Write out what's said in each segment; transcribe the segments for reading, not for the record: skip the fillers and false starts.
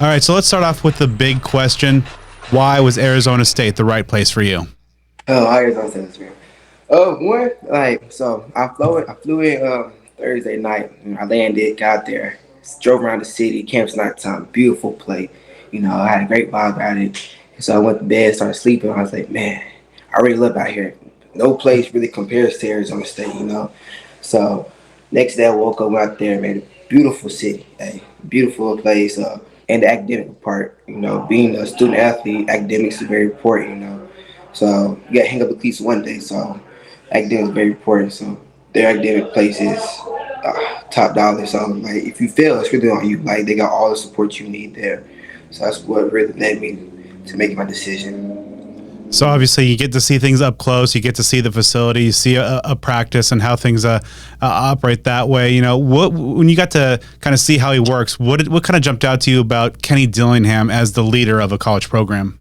All right, so let's start off with the big question. Why was Arizona State the right place for you? Oh, I was on this man. One so I flew in Thursday night. And I landed, got there, drove around the city. Camp's nighttime, beautiful place. I had a great vibe at it. So I went to bed, started sleeping. I was like, man, I really love out here. No place really compares to Arizona State. So next day I woke up out there, man. Beautiful city, beautiful place. And the academic part, being a student athlete, academics is very important. So you got to hang up at least one day. So academics is very important. So their academic place is top dollar. So like if you fail, it's really on you. Like they got all the support you need there. So that's what really led me to make my decision. So obviously you get to see things up close. You get to see the facility, you see a practice and how things operate that way. When you got to kind of see how he works, what kind of jumped out to you about Kenny Dillingham as the leader of a college program?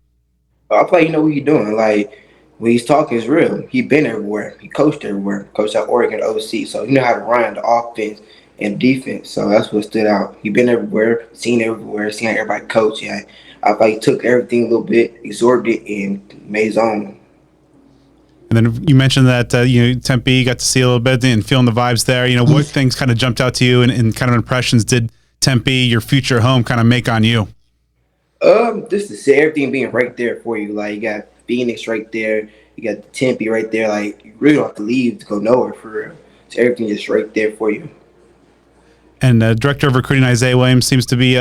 I play, you know what he's doing. Like when he's talking, it's real. He been everywhere. He coached everywhere. Coached at Oregon, OC. So you know how to run the offense and defense. So that's what stood out. He been everywhere, seen how everybody coach. Yeah, I thought he took everything a little bit, absorbed it, and made his own. And then you mentioned that Tempe, you got to see a little bit and feeling the vibes there. What things kind of jumped out to you and kind of impressions did Tempe, your future home, kind of make on you? Just to see everything being right there for you. Like you got Phoenix right there, you got Tempe right there. Like you really don't have to leave to go nowhere for real. So everything just right there for you. And Director of Recruiting Isaiah Williams seems to be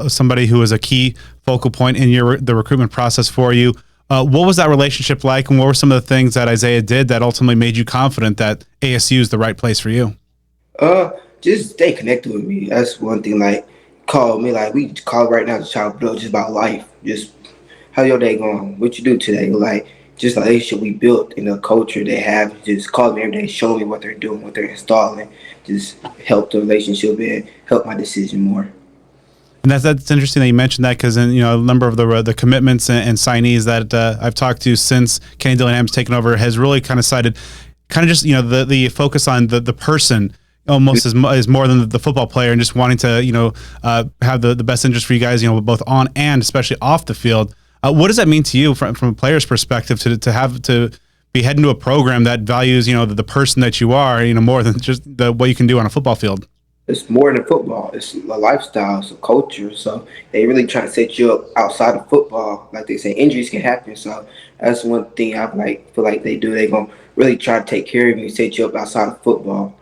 somebody who is a key focal point in the recruitment process for you. What was that relationship like, and what were some of the things that Isaiah did that ultimately made you confident that ASU is the right place for you? Just stay connected with me. That's one thing. Like call me. Like we call right now to try to build just about life. Just how your day going? What you do today? Like just the relationship we built in the culture they have. Just call me every day, show me what they're doing, what they're installing. Just help the relationship and help my decision more. And that's interesting that you mentioned that because a number of the commitments and signees that I've talked to since Kenny Dillingham's taken over has really kind of cited just the focus on the person almost is more than the football player, and just wanting to have the best interest for you guys both on and especially off the field. What does that mean to you from a player's perspective to be heading to a program that values the person that you are more than just what you can do on a football field? It's more than football. It's a lifestyle. It's a culture. So they really try to set you up outside of football. Like they say, injuries can happen. So that's one thing I feel like they do. They're gonna really try to take care of you, set you up outside of football.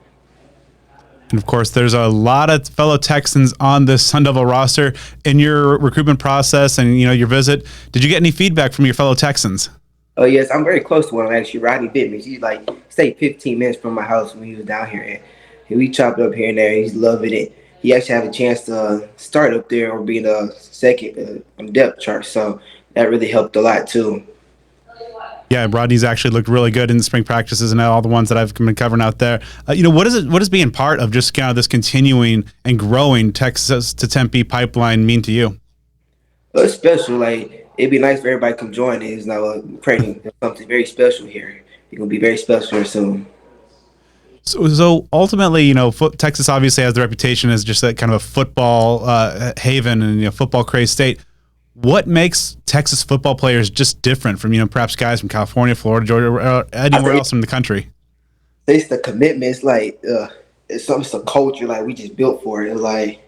And of course, there's a lot of fellow Texans on this Sun Devil roster. In your recruitment process and your visit, did you get any feedback from your fellow Texans? Oh yes, I'm very close to one actually. Rodney bit me. He's like stayed 15 minutes from my house when he was down here. And we chopped up here and there. He's loving it. He actually had a chance to start up there or be the second on depth chart. So that really helped a lot too. Yeah, Rodney's actually looked really good in the spring practices and all the ones that I've been covering out there. What does being part of just kind of this continuing and growing Texas-to-Tempe pipeline mean to you? Well, it's special. Like it'd be nice for everybody to come join. It's now training. There's something very special here. It's gonna be very special here soon. So ultimately, Texas obviously has the reputation as just that kind of a football haven and football crazed state. What makes Texas football players just different from perhaps guys from California, Florida, Georgia, or anywhere else in the country? It's the commitment. It's like it's a culture like we just built for it. It's like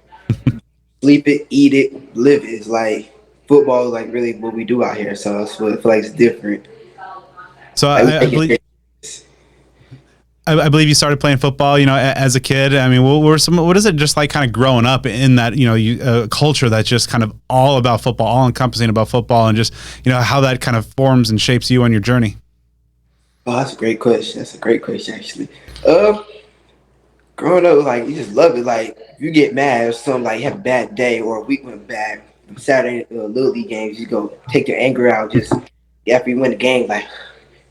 sleep it, eat it, live it. It's like football is like really what we do out here. So that's what I feel like it's different. So Like, I believe you started playing football, as a kid. I mean, what is it just like kind of growing up in that, culture that's just kind of all about football, all encompassing about football, and just, how that kind of forms and shapes you on your journey? Oh, that's a great question. That's a great question, actually. Growing up, like, you just love it. Like, if you get mad or something, like, you have a bad day or a week went bad, Saturday Little League games, you go take your anger out just after you win the game, like,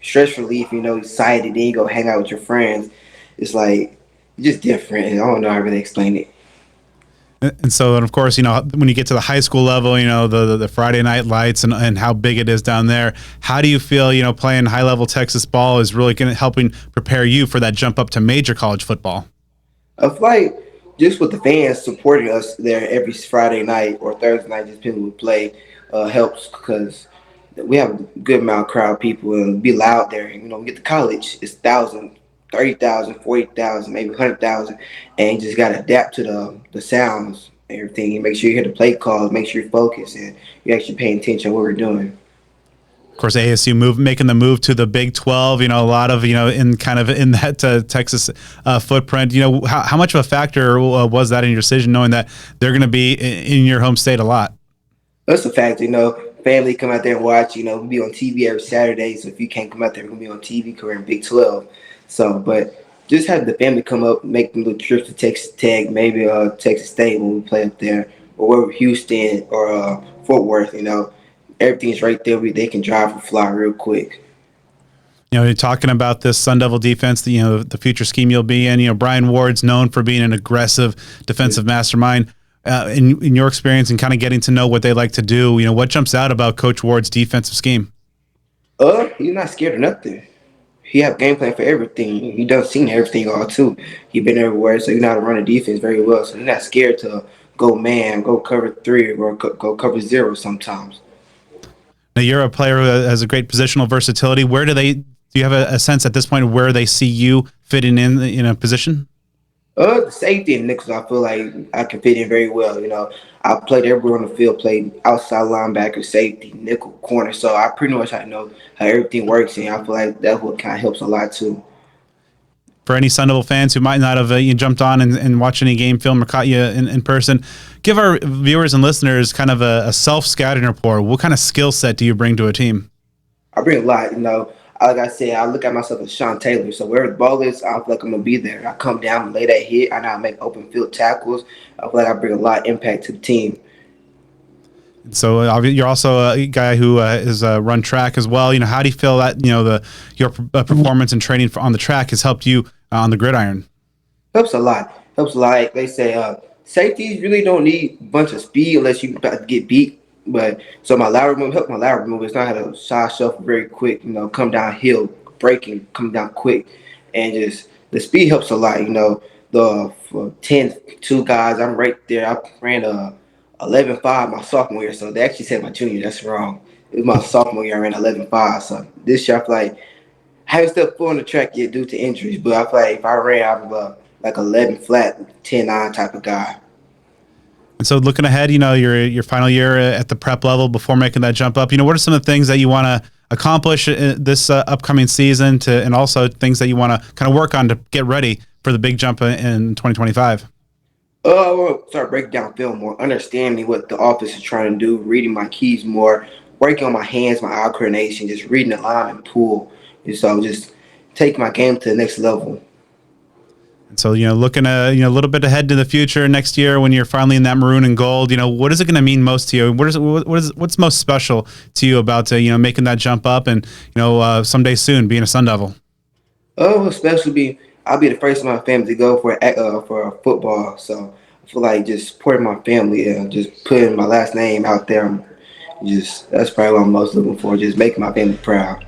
stress relief, excited, then you go hang out with your friends. It's like just different. I don't know how to really explain it. And so, and of course, when you get to the high school level, the Friday night lights and how big it is down there. How do you feel, playing high level Texas ball is really going to helping prepare you for that jump up to major college football? I feel like just with the fans supporting us there every Friday night or Thursday night, just people who play, helps because we have a good amount of crowd people and be loud there. You know, we get to college, it's 1,000, 30,000, 40,000, maybe 100,000, and you just got to adapt to the sounds and everything. You make sure you hear the play calls, make sure you're focused, and you're actually paying attention to what we're doing. Of course, ASU making the move to the Big 12. You know, a lot of in kind of in that Texas footprint. You know, how much of a factor was that in your decision, knowing that they're going to be in your home state a lot? That's a fact, family come out there and watch, we be on TV every Saturday, so if you can't come out there, we're gonna be on TV covering Big 12. So, but just have the family come up, make them little trips to Texas Tech, maybe Texas State when we play up there, or wherever Houston or Fort Worth, everything's right there. They can drive and fly real quick. You know, you're talking about this Sun Devil defense, the future scheme you'll be in. You know, Brian Ward's known for being an aggressive defensive mastermind. In your experience and kind of getting to know what they like to do, what jumps out about Coach Ward's defensive scheme? He's not scared of nothing. He have game plan for everything. He done seen everything all too. He been everywhere, so he know how to run a defense very well. So he's not scared to go man, go cover three, or go cover zero sometimes. Now you're a player who has a great positional versatility. Do you have a sense at this point of where they see you fitting in a position? The safety and nickels, I feel like I can fit in very well. I played everywhere on the field, played outside linebacker, safety, nickel, corner. So I pretty much know how everything works, and I feel like that's what kind of helps a lot too. For any Sun Devil fans who might not have jumped on and watched any game film or caught you in person, give our viewers and listeners kind of a self-scouting report. What kind of skill set do you bring to a team? I bring a lot, like I said, I look at myself as Sean Taylor. So wherever the ball is, I feel like I'm gonna be there. I come down and lay that hit. I know how to make open field tackles. I feel like I bring a lot of impact to the team. So you're also a guy who is run track as well. How do you feel that your performance and training on the track has helped you on the gridiron? Helps a lot. Helps a lot. Like they say, safeties really don't need a bunch of speed unless you about to get beat. But so my lateral move helped my lateral move. It's not how to side shuffle very quick, come downhill, breaking, come down quick. And just the speed helps a lot, The for 10, two guys, I'm right there. I ran a 11.5 my sophomore year. So they actually said my junior. That's wrong. It was my sophomore year. I ran 11.5. So this year I feel like I haven't stepped foot on the track yet due to injuries. But I feel like if I ran, I'm like 11 flat, 10-9 type of guy. And so looking ahead, your final year at the prep level before making that jump up, what are some of the things that you want to accomplish this upcoming season and also things that you want to kind of work on to get ready for the big jump in 2025? I want to start breaking down film more, understanding what the offense is trying to do, reading my keys more, working on my hands, my eye coordination, just reading the line and pull. And so just take my game to the next level. And so, looking a little bit ahead to the future next year when you're finally in that maroon and gold, what is it going to mean most to you? What's most special to you about making that jump up and someday soon being a Sun Devil? Especially I'll be the first in my family to go for football. So I feel like just supporting my family and just putting my last name out there. Just that's probably what I'm most looking for. Just making my family proud.